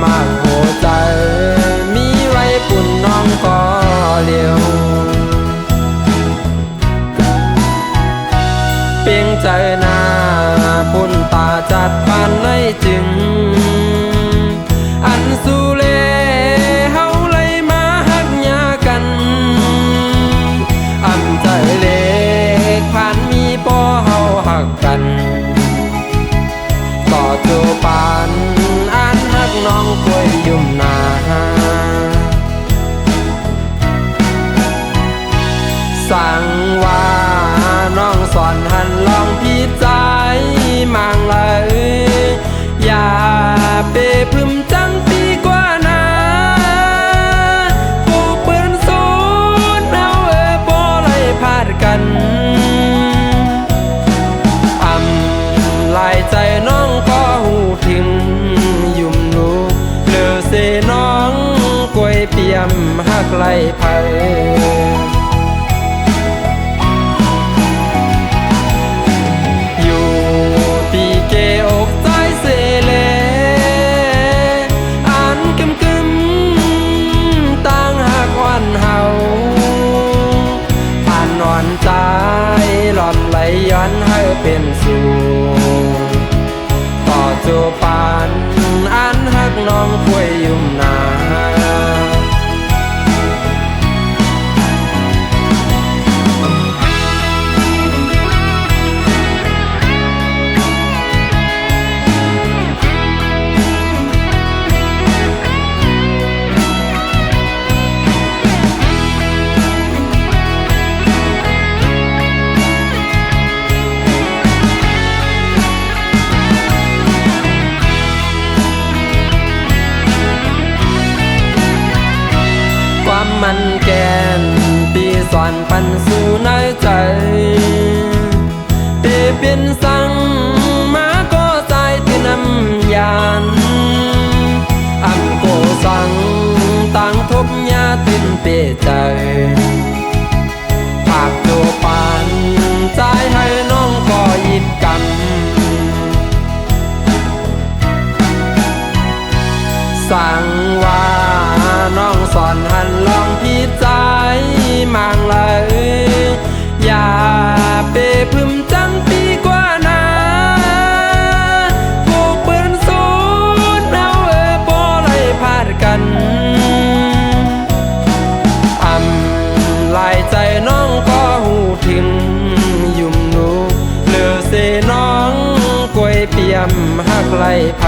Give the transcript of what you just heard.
มากหัวใจมีไว้ปุ่นน้องก็เลี้ยวเพียงใจหน้าปุ่นตาจัดปานในจึงอันสุเลเฮาเลยมาหักยากันอำใจเล็กผ่านมีปอเฮาหักกันต่อโจปานอันหักน้องกล้วยยุ่มนาสั่งว่าน้องสอนหันลองพี่ใจมังเลยอย่าเปพึมจังปีกว่านาผู้ปืนสูญเอาบ่เลยพาดกันลายใจน้องก็หูถึงยุ่มลูกเลือเสน้องกล้วยเปียมหักไหลไผอยู่ตีเกอกใจเสเลอันกึมกึมต่างหักวันเฮาผ่านนอนใจหลอนไหลย้อนให้เป็นสู่ต่อโจปานอันหักน้องกล้วยยุ่มนาความมันแกนปีสอนปันสู่ในใจเตเป็นสั่งมาก็ใจที่นำยานอันโกสั่งต่างทบยาตินเปใจภาคโจปานใจให้น้องก็ยิบกำสั่งว่าน้องสอนหันลองพี่ใจมังเลยอย่าเปพึมจังปีกว่านาพวกปืนสูญเอาบ่เลยพาดกันลายใจน้องก็หูถึงยุ่มลูกเลือเสน้องกล้วยเปียมหักไหลไผ